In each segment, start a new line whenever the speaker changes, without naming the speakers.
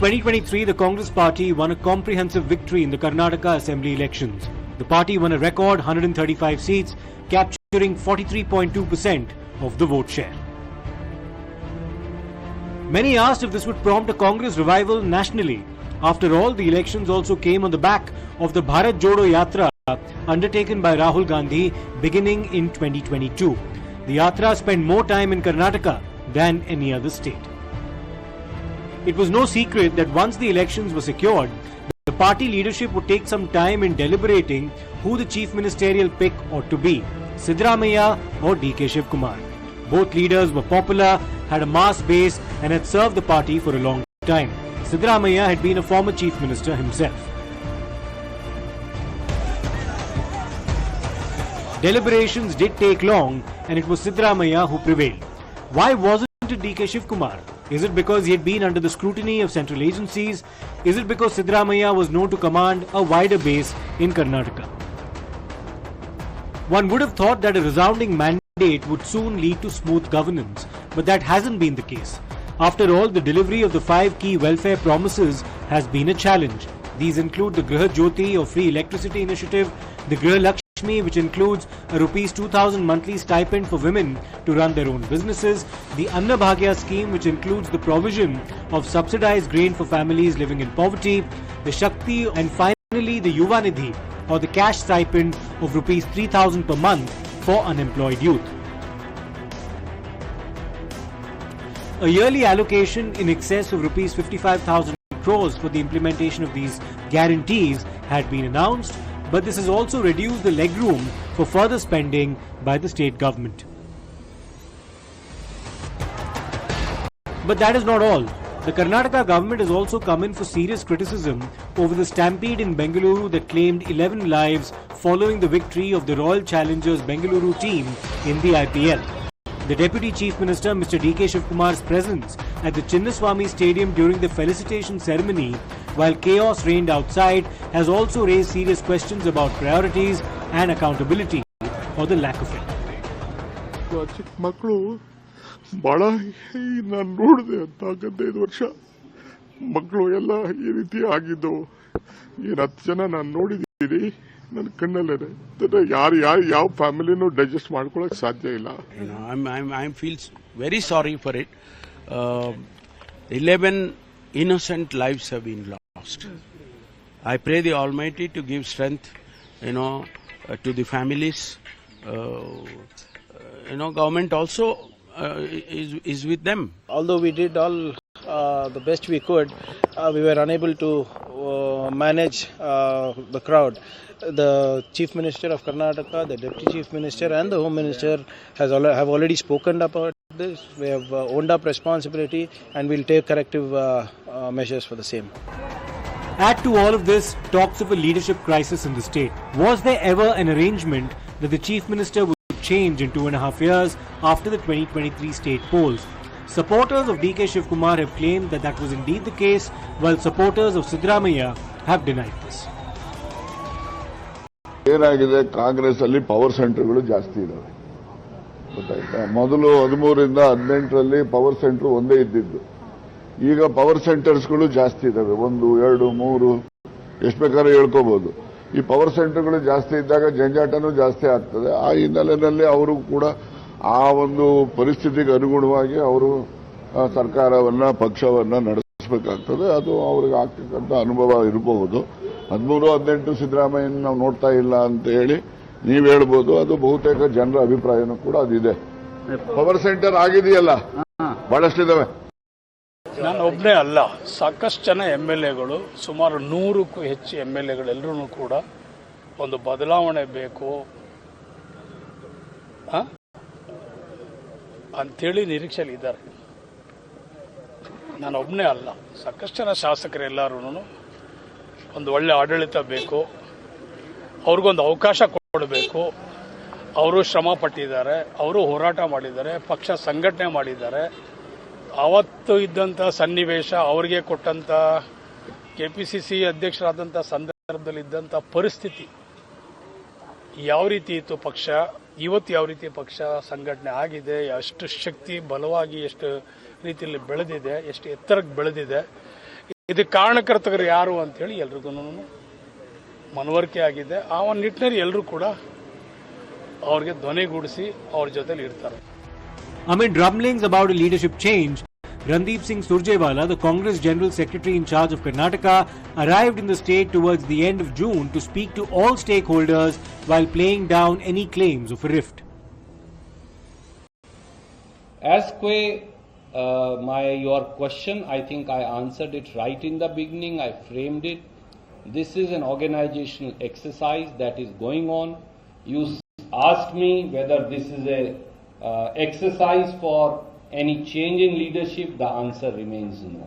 2023, the Congress party won a comprehensive victory in the Karnataka Assembly elections. The party won a record 135 seats, capturing 43.2% of the vote share. Many asked if this would prompt a Congress revival nationally. After all, the elections also came on the back of the Bharat Jodo Yatra undertaken by Rahul Gandhi beginning in 2022. The Yatra spent more time in Karnataka than any other state. It was no secret that once the elections were secured, the party leadership would take some time in deliberating who the chief ministerial pick ought to be, Siddaramaiah or Shivakumar. Both leaders were popular, had a mass base and had served the party for a long time. Siddaramaiah had been a former chief minister himself. Deliberations did take long and it was Siddaramaiah who prevailed. Why wasn't it Shivakumar? Is it because he had been under the scrutiny of central agencies? Is it because Siddaramaiah was known to command a wider base in Karnataka? One would have thought that a resounding mandate would soon lead to smooth governance, but that hasn't been the case. After all, the delivery of the 5 key welfare promises has been a challenge. These include the Griha Jyoti or free electricity initiative, the Griha Lakshmi, which includes a Rs 2,000 monthly stipend for women to run their own businesses, the Anna Bhagya scheme, which includes the provision of subsidized grain for families living in poverty, the Shakti, and finally the Yuva Nidhi or the cash stipend of Rs 3,000 per month for unemployed youth. A yearly allocation in excess of Rs 55,000 crores for the implementation of these guarantees had been announced, but this has also reduced the legroom for further spending by the state government. But that is not all. The Karnataka government has also come in for serious criticism over the Stampede in Bengaluru that claimed 11 lives following the victory of the Royal Challengers Bengaluru team in the IPL. The Deputy Chief Minister, Mr. Shivakumar's presence at the Chinnaswamy Stadium during the felicitation ceremony, while chaos reigned outside, has also raised serious questions about priorities and accountability, or the lack of it.
ಬಹಳ ನಾನು ನೋಡಿದೆ ಅಂತ 15 ವರ್ಷ ಮಕ್ಕಳು ಎಲ್ಲ ಈ ರೀತಿ ಆಗಿದ್ದು ಏನು 10 ಜನ ನಾನು ನೋಡಿದ್ದೀನಿ ನನ್ನ ಕಣ್ಣಲ್ಲೇ ಯಾರು ಯಾವ ಫ್ಯಾಮಿಲಿನೂ ಡೈಜೆಸ್ಟ್ ಮಾಡ್ಕೊಳ್ಳೋಕೆ ಸಾಧ್ಯ ಇಲ್ಲ.
I feel very sorry for it. 11 innocent lives have been lost. I pray the Almighty to give strength, to the families. Government also is with them.
Although we did all the best we could, we were unable to manage the crowd. The Chief Minister of Karnataka, the Deputy Chief Minister and the Home Minister have already spoken about this. We have owned up responsibility and will take corrective measures for the same.
Add to all of this talks of a leadership crisis in the state. Was there ever an arrangement that the Chief Minister would change in 2.5 years after the 2023 state polls? Supporters of Shivakumar have claimed that that was indeed the case, while supporters of Sidramaiah have denied this.
ಏನಾಗಿದೆ ಕಾಂಗ್ರೆಸ್ ಅಲ್ಲಿ power ಸೆಂಟರ್ಗಳು ಜಾಸ್ತಿ ಇದಾವೆ ಗೊತ್ತಾಯ್ತಾ. ಮೊದಲು 13 ರಿಂದ 18ರಲ್ಲಿ power centre ಒಂದೇ ಇದ್ದಿದ್ದು. ಈಗ ಪವರ್ ಸೆಂಟರ್ಸ್ಗಳು ಜಾಸ್ತಿ ಇದಾವೆ, 1, 2, 3 ಎಷ್ಟು ಬೇಕಾದ್ರೂ ಹೇಳ್ಕೋಬಹುದು. ಈ ಪವರ್ ಸೆಂಟರ್ಗಳು ಜಾಸ್ತಿ ಇದ್ದಾಗ ಜಂಜಾಟನೂ ಜಾಸ್ತಿ ಆಗ್ತದೆ. ಆ ಹಿನ್ನೆಲೆಯಲ್ಲಿ ಅವರು ಕೂಡ ಆ ಒಂದು ಪರಿಸ್ಥಿತಿಗೆ ಅನುಗುಣವಾಗಿ ಅವರು ಸರ್ಕಾರವನ್ನ ಪಕ್ಷವನ್ನ ನಡೆಸಬೇಕಾಗ್ತದೆ. ಅದು ಅವ್ರಿಗೆ ಆಗ್ತಕ್ಕಂಥ ಅನುಭವ ಇರಬಹುದು. 13-18 ಸಿದ್ದರಾಮಯ್ಯನ ನಾವು ನೋಡ್ತಾ ಇಲ್ಲ ಅಂತ ಹೇಳಿ ನೀವು ಹೇಳ್ಬೋದು. ಅದು ಬಹುತೇಕ ಜನರ ಅಭಿಪ್ರಾಯನೂ ಕೂಡ ಅದಿದೆ. ಪವರ್ ಸೆಂಟರ್ ಆಗಿದೆಯಲ್ಲ, ಬಹಳಷ್ಟಿದಾವೆ.
ನಾನು ಒಬ್ಬನೇ ಅಲ್ಲ, ಸಾಕಷ್ಟು ಜನ MLAಗಳು, ಸುಮಾರು 100ಕ್ಕೂ ಹೆಚ್ಚು MLAಗಳೆಲ್ಲರೂ ಕೂಡ ಒಂದು ಬದಲಾವಣೆ ಬೇಕು ಅಂಥೇಳಿ ನಿರೀಕ್ಷೆಯಲ್ಲಿ ಇದ್ದಾರೆ. ನಾನು ಒಬ್ಬನೇ ಅಲ್ಲ, ಸಾಕಷ್ಟು ಜನ ಶಾಸಕರೆಲ್ಲರೂ ಒಂದು ಒಳ್ಳೆ ಆಡಳಿತ ಬೇಕು, ಅವ್ರಿಗೊಂದು ಅವಕಾಶ ಕೊಡಬೇಕು. ಅವರು ಶ್ರಮ ಪಟ್ಟಿದ್ದಾರೆ, ಅವರು ಹೋರಾಟ ಮಾಡಿದ್ದಾರೆ, ಪಕ್ಷ ಸಂಘಟನೆ ಮಾಡಿದ್ದಾರೆ. ಆವತ್ತು ಇದ್ದಂಥ ಸನ್ನಿವೇಶ, ಅವರಿಗೆ ಕೊಟ್ಟಂಥ KPCC ಅಧ್ಯಕ್ಷರಾದಂಥ ಸಂದರ್ಭದಲ್ಲಿದ್ದಂಥ ಪರಿಸ್ಥಿತಿ ಯಾವ ರೀತಿ ಇತ್ತು, ಪಕ್ಷ ಇವತ್ತು ಯಾವ ರೀತಿ ಪಕ್ಷ ಸಂಘಟನೆ ಆಗಿದೆ, ಎಷ್ಟು ಶಕ್ತಿ ಬಲವಾಗಿ ಎಷ್ಟು ರೀತಿಯಲ್ಲಿ ಬೆಳೆದಿದೆ, ಎಷ್ಟು ಎತ್ತರಕ್ಕೆ ಬೆಳೆದಿದೆ, ಇದಕ್ಕೆ ಕಾರಣಕರ್ತರು ಯಾರು ಅಂತೇಳಿ ಎಲ್ರಿಗೂ ಮನವರಿಕೆ ಆಗಿದೆ. ಆ ಒಂದು ನಿಟ್ಟಿನಲ್ಲಿ ಎಲ್ಲರೂ ಕೂಡ ಅವ್ರಿಗೆ ಧ್ವನಿಗೂಡಿಸಿ ಅವ್ರ ಜೊತೆಲಿ ಇರ್ತಾರೆ.
Amid rumblings about a leadership change, Randeep Singh Surjewala, the Congress General Secretary in charge of Karnataka, arrived in the state towards the end of June to speak to all stakeholders while playing down any claims of a rift.
As your question, I think I answered it right in the beginning. I framed it. This is an organizational exercise that is going on. You asked me whether this is a exercise for any change in leadership. The answer remains no.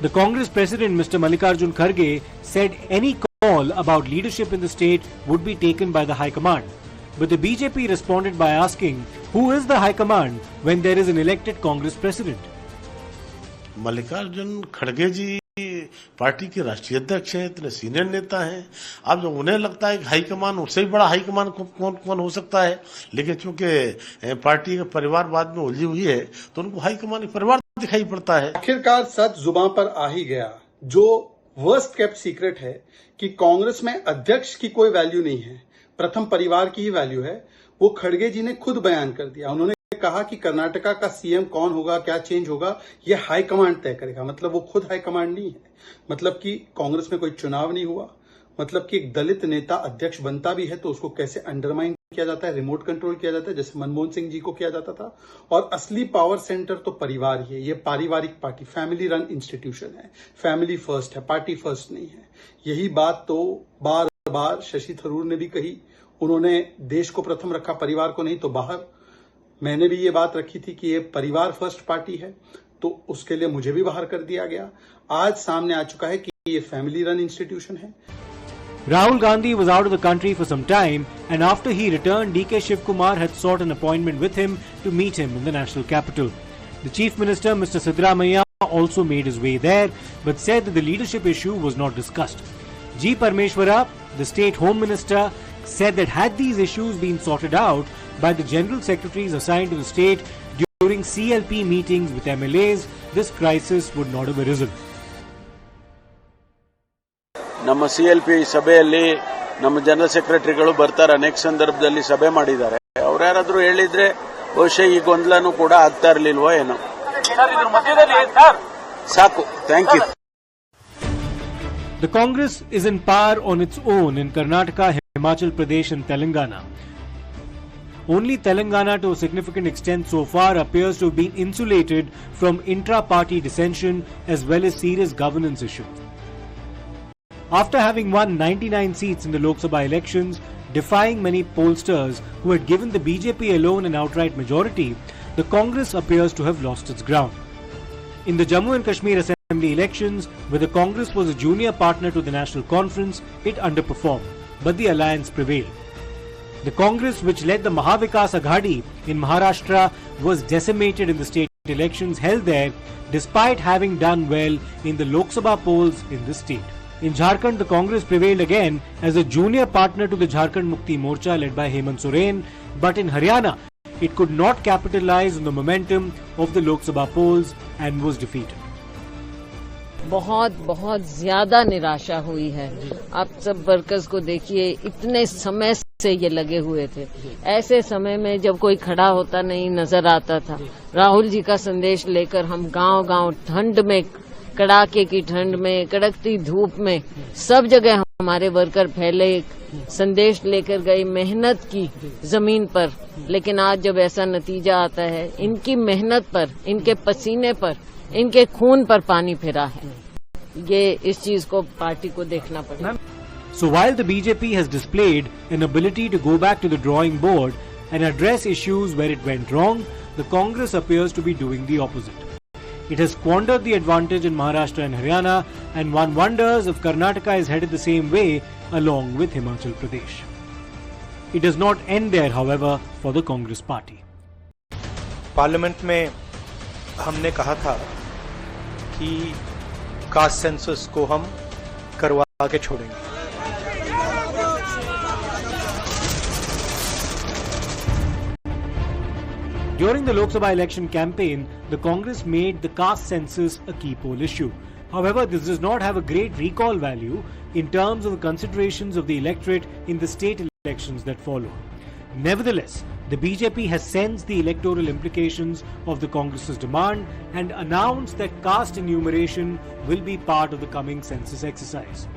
The Congress President, Mr. Mallikarjun Kharge, said any call about leadership in the state would be taken by the High Command. But the BJP responded by asking, who is the High Command when there is an elected Congress President?
Mallikarjun खड़गे जी party के राष्ट्रीय अध्यक्ष हैं, इतने senior नेता हैं. अब जो उन्हें लगता है कि हाईकमान, उससे भी बड़ा हाईकमान कौन हो सकता है. लेकिन चूंकि पार्टी का परिवारवाद में उलझी हुई है तो उनको हाईकमान परिवार दिखाई पड़ता है.
आखिरकार सच जुबान पर आ ही गया. जो वर्स्ट केप्ट सीक्रेट है कि कांग्रेस में अध्यक्ष की कोई वैल्यू नहीं है, प्रथम परिवार की ही वैल्यू है, वो खड़गे जी ने खुद बयान कर दिया. उन्होंने कहा कि कर्नाटका का सीएम कौन होगा, क्या चेंज होगा, ये हाई कमांड तय करेगा. मतलब वो खुद हाई कमांड नहीं है. मतलब कि कांग्रेस में कोई चुनाव नहीं हुआ. मतलब कि एक दलित नेता अध्यक्ष बनता भी है तो उसको कैसे अंडरमाइन किया जाता है, रिमोट कंट्रोल किया जाता है, जैसे मनमोहन सिंह जी को किया जाता था. और असली पावर सेंटर तो परिवार ही है. ये पारिवारिक पार्टी, फैमिली रन इंस्टीट्यूशन है. फैमिली फर्स्ट है, पार्टी फर्स्ट नहीं है. यही बात तो बार बार शशि थरूर ने भी कही. उन्होंने देश को प्रथम रखा, परिवार को नहीं. तो बाहर मैंने भी ये बात रखी थी कि ये परिवार फर्स्ट पार्टी है, तो उसके लिए मुझे भी बाहर कर दिया गया. आज सामने आ चुका है कि ये फैमिली रन इंस्टीट्यूशन है.
Rahul Gandhi was out of the country for some time, and after he returned, DK Shivakumar had sought an appointment with him to meet him in the national capital. The Chief Minister, Mr. Sidramaiah, also made his way there, but said that the leadership issue was not discussed. G. Parmeshwara, the State Home Minister, said that had these issues been sorted out by the General Secretaries assigned to the state during CLP meetings with MLAs, this crisis would not have arisen.
ನಮ್ಮ CLP ಸಭೆಯಲ್ಲಿ ನಮ್ಮ general ಸೆಕ್ರೆಟರಿಗಳು ಬರ್ತಾರೆ, ಅನೇಕ ಸಂದರ್ಭದಲ್ಲಿ ಸಭೆ ಮಾಡಿದ್ದಾರೆ. ಅವ್ರು ಯಾರಾದ್ರೂ ಹೇಳಿದ್ರೆ ಬಹುಶಃ ಈ ಗೊಂದಲನೂ ಕೂಡ ಆಗ್ತಾ ಇರಲಿಲ್ವೋ ಏನೋ. ಸಾಕು, thank you.
The Congress is in power on its own in Karnataka, Himachal Pradesh and Telangana. Only Telangana to a significant extent so far appears to have been insulated from intra-party dissension as well as serious governance issues. After having won 99 seats in the Lok Sabha elections, defying many pollsters who had given the BJP alone an outright majority, the Congress appears to have lost its ground. In the Jammu and Kashmir Assembly elections, where the Congress was a junior partner to the National Conference, it underperformed, but the alliance prevailed. The Congress, which led the Mahavikas Aghadi in Maharashtra, was decimated in the state elections held there, despite having done well in the Lok Sabha polls in the state. In Jharkhand, the Congress prevailed again as a junior partner to the Jharkhand Mukti Morcha led by Hemant Soren, but in Haryana, it could not capitalize on the momentum of the Lok Sabha polls and was defeated.
बहुत ज्यादा निराशा हुई है. आप सब workers को देखिए, इतने समय से ये लगे हुए थे. ऐसे समय में जब कोई खड़ा होता नहीं नजर आता था, राहुल जी का संदेश लेकर हम गांव-गांव ठंड में, कड़ाके की ठंड में, कड़कती धूप में, सब जगह हमारे वर्कर फैले, संदेश लेकर गए, मेहनत की जमीन पर. लेकिन आज जब ऐसा नतीजा आता है, इनकी मेहनत पर, इनके पसीने पर, इनके खून पर पानी फिरा है. ये इस चीज को पार्टी को देखना पड़ेगा.
So while the BJP has displayed an ability to go back to the drawing board and address issues where it went wrong, the Congress appears to be doing the opposite. It has squandered the advantage in Maharashtra and Haryana, and one wonders if Karnataka is headed the same way along with Himachal Pradesh. It does not end there, however, for the Congress party.
Parliament में हमने कहा था कि caste census को हम करवा के छोड़ेंगे.
During the Lok Sabha election campaign, the Congress made the caste census a key poll issue. However, this does not have a great recall value in terms of the considerations of the electorate in the state elections that follow. Nevertheless, the BJP has sensed the electoral implications of the Congress's demand and announced that caste enumeration will be part of the coming census exercise.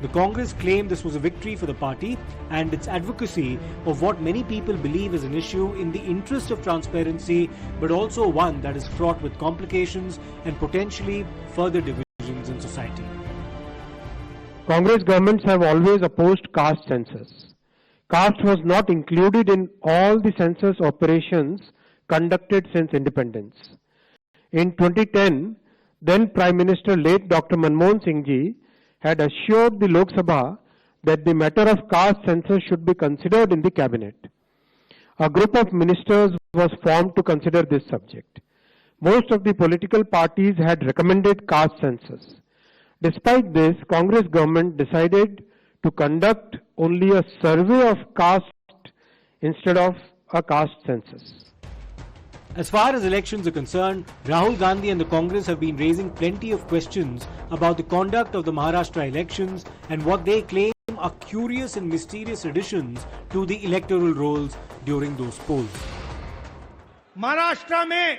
The Congress claimed this was a victory for the party and its advocacy of what many people believe is an issue in the interest of transparency, but also one that is fraught with complications and potentially further divisions in society.
Congress governments have always opposed caste census. Caste was not included in all the census operations conducted since independence. In 2010, then Prime Minister late Dr. Manmohan Singh ji had assured the Lok Sabha that the matter of caste census should be considered in the cabinet. A group of ministers was formed to consider this subject. Most of the political parties had recommended caste census. Despite this, Congress government decided to conduct only a survey of caste instead of a caste census.
As far as elections are concerned, Rahul Gandhi and the Congress have been raising plenty of questions about the conduct of the Maharashtra elections and what they claim are curious and mysterious additions to the electoral rolls during those polls.
Maharashtra में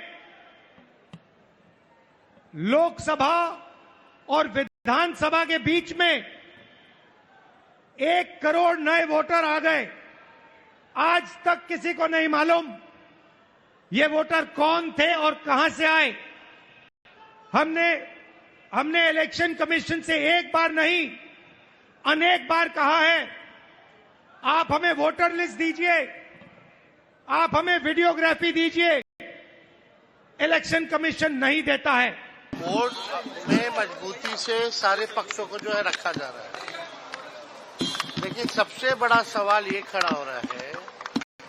लोकसभा और विधानसभा के बीच में 1 करोड़ नए voter आ गए। आज तक किसी को नहीं मालूम ये वोटर कौन थे और कहां से आए। हमने इलेक्शन कमीशन से एक बार नहीं अनेक बार कहा है, आप हमें वोटर लिस्ट दीजिए, आप हमें वीडियोग्राफी दीजिए। इलेक्शन कमीशन नहीं देता है।
वोट में मजबूती से सारे पक्षों को जो है रखा जा रहा है, लेकिन सबसे बड़ा सवाल ये खड़ा हो रहा है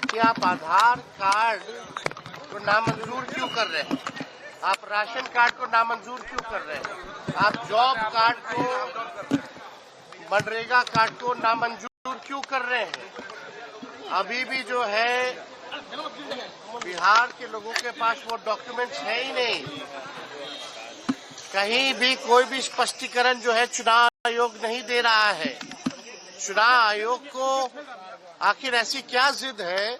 कि आप आधार कार्ड को नामंजूर क्यों कर रहे हैं, आप राशन कार्ड को नामंजूर क्यों कर रहे हैं, आप जॉब कार्ड को, मनरेगा कार्ड को नामंजूर क्यों कर रहे हैं। अभी भी जो है बिहार के लोगों के पास वो डॉक्यूमेंट्स है ही नहीं। कहीं भी कोई भी स्पष्टीकरण जो है चुनाव आयोग नहीं दे रहा है। चुनाव आयोग को आखिर ऐसी क्या जिद है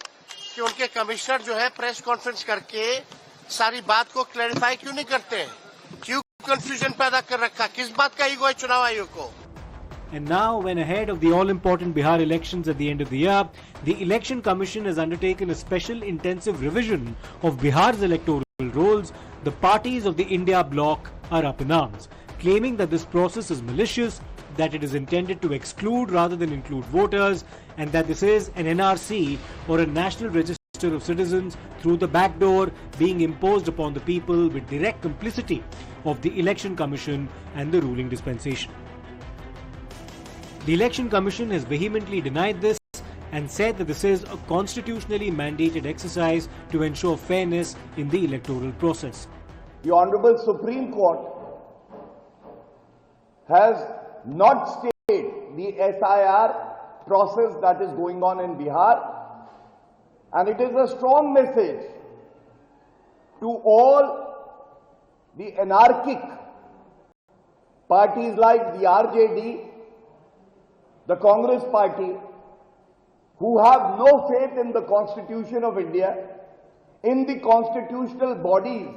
कि उनके कमिश्नर जो है प्रेस कॉन्फ्रेंस करके सारी बात को क्लैरिफाई क्यों नहीं करते हैं, क्यों कंफ्यूजन पैदा कर रखा, किस बात का ईगो है चुनाव आयोग को।
And now, when ahead of the all-important Bihar elections at the end of the year, the Election Commission has undertaken a special intensive revision of Bihar's electoral rolls. The parties of the India bloc are up in arms, claiming that this process is malicious, that it is intended to exclude rather than include voters, and that this is an NRC or a National Register of Citizens through the back door being imposed upon the people with direct complicity of the Election Commission and the ruling dispensation. The Election Commission has vehemently denied this and said that this is a constitutionally mandated exercise to ensure fairness in the electoral process.
The Honorable Supreme Court has not stayed the SIR process that is going on in Bihar, and it is a strong message to all the anarchic parties like the RJD, the Congress Party, who have no faith in the Constitution of India, in the constitutional bodies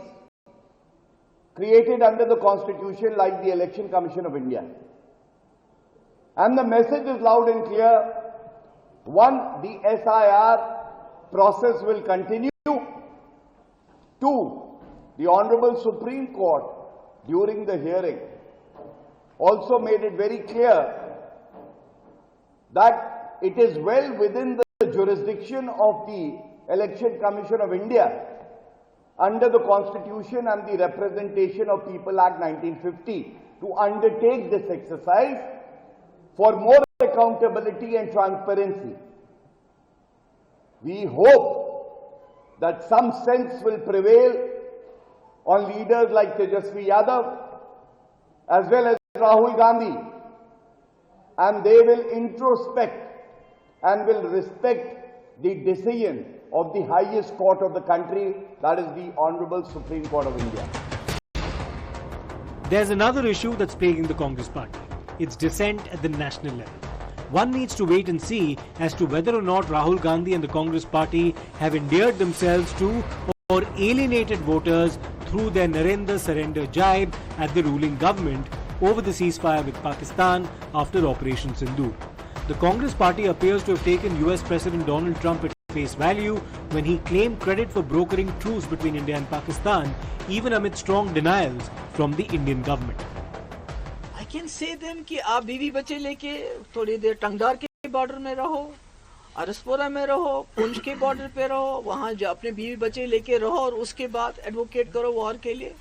created under the Constitution like the Election Commission of India. And the message is loud and clear. One, the SIR process will continue. Two, the Honorable Supreme Court during the hearing also made it very clear that it is well within the jurisdiction of the Election Commission of India under the Constitution and the Representation of People Act 1950 to undertake this exercise for more accountability and transparency. We hope that some sense will prevail on leaders like Tejasvi Yadav as well as Rahul Gandhi, and they will introspect and will respect the decision of the highest court of the country, that is the Honorable Supreme Court of India.
There's another issue that's plaguing the Congress party. Its dissent at the national level. One needs to wait and see as to whether or not Rahul Gandhi and the Congress party have endeared themselves to or alienated voters through their Narendra surrender jibe at the ruling government over the ceasefire with Pakistan after Operation Sindoor. The Congress party appears to have taken US President Donald Trump at face value when he claimed credit for brokering truce between India and Pakistan, even amid strong denials from the Indian government.
I can say then कि आप बीवी बच्चे लेके थोड़ी देर टंगदार के border में रहो, अरसपोरा में रहो, पुंछ के बॉर्डर पे रहो, वहाँ जो अपने बीवी बच्चे लेके रहो और उसके बाद एडवोकेट करो वॉर के लिए,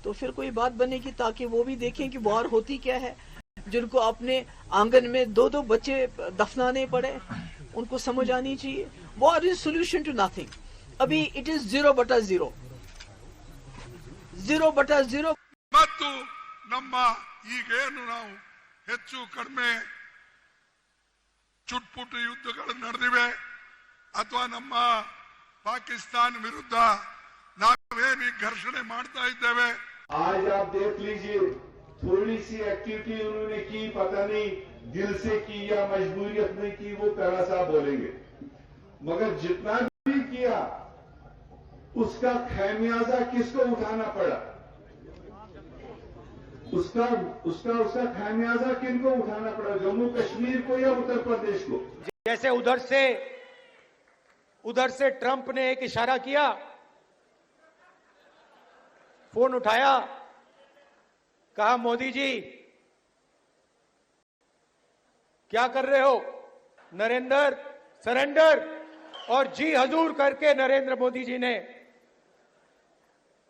तो फिर कोई बात बनेगी ताकि वो भी देखें कि वॉर होती क्या है. जिनको अपने आंगन में दो दो बच्चे दफनाने पड़े, उनको समझ आनी चाहिए. War is solution to nothing. अभी इट इज 0/0. 0/0.
ಮತ್ತು ನಮ್ಮ ಈಗೇನು ನಾವು ಹೆಚ್ಚು ಕಡಿಮೆ ಚುಟ್ಪುಟ್ಟು ಯುದ್ಧಗಳು ನಡೆದಿವೆ ಅಥವಾ ನಮ್ಮ ಪಾಕಿಸ್ತಾನ ವಿರುದ್ಧ ನಾವೇನು ಘರ್ಷಣೆ ಮಾಡ್ತಾ ಇದ್ದೇವೆ.
आज आप देख लीजिए, थोड़ी सी एक्टिविटी उन्होंने की, पता नहीं दिल से की या मजबूरियत में की, वो तरह सा बोलेंगे, मगर जितना भी किया उसका खैमियाजा किसको उठाना पड़ा? उसका खैमियाजा किनको उठाना पड़ा? जम्मू कश्मीर को या उत्तर प्रदेश को?
जैसे उधर से ट्रंप ने एक इशारा किया, फोन उठाया, कहा मोदी जी क्या कर रहे हो? नरेंद्र सरेंडर, और जी हजूर करके नरेंद्र मोदी जी ने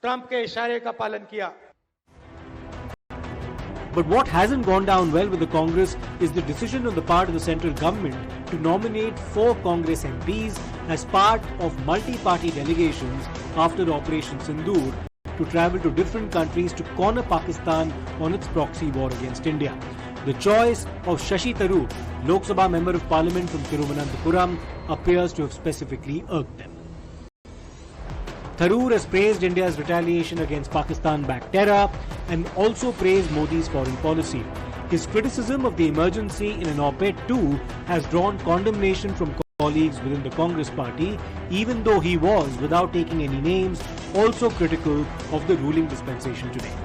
ट्रंप के इशारे का पालन किया.
But what hasn't gone down well with the Congress is the decision on the part of the central government to nominate 4 Congress MPs as part of multi-party delegations after Operation Sindoor to travel to different countries to corner Pakistan on its proxy war against India. The choice of Shashi Tharoor, Lok Sabha Member of Parliament from Thiruvananthapuram, appears to have specifically irked them. Tharoor has praised India's retaliation against Pakistan-backed terror and also praised Modi's foreign policy. His criticism of the emergency in an op-ed too has drawn condemnation from colleagues within the Congress party, even though he was, without taking any names, also critical of the ruling dispensation today.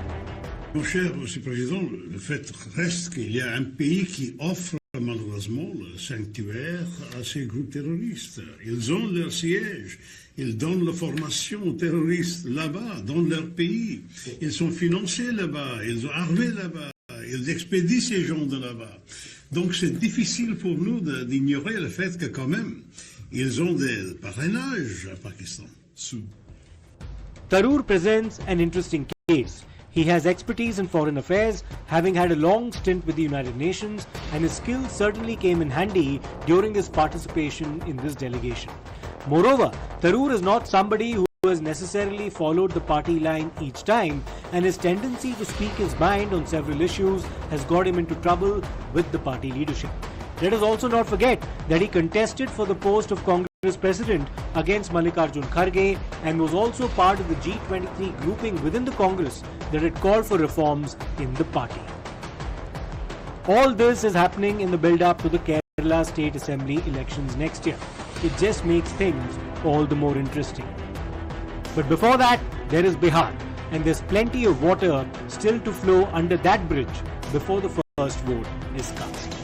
Mon cher Monsieur le Président, le fait reste qu'il y a un pays qui offre malheureusement le sanctuaire à ces groupes terroristes. Ils ont leur siège, ils donnent la formation aux terroristes là-bas, dans leur pays. Ils sont financés là-bas, ils ont armé là-bas, ils expédient ces gens de là-bas. Donc c'est difficile pour nous d'ignorer le fait que quand même, ils ont des parrainages à Pakistan.
Tharoor presents an interesting case. He has expertise in foreign affairs, having had a long stint with the United Nations, and his skills certainly came in handy during his participation in this delegation. Moreover, Tharoor is not somebody who has necessarily followed the party line each time, and his tendency to speak his mind on several issues has got him into trouble with the party leadership. Let us also not forget that he contested for the post of Congress President against Mallikarjun Kharge and was also part of the G23 grouping within the Congress that had called for reforms in the party. All this is happening in the build-up to the Kerala State Assembly elections next year. It just makes things all the more interesting. But before that, there is Bihar, and there's plenty of water still to flow under that bridge before the first vote is cast.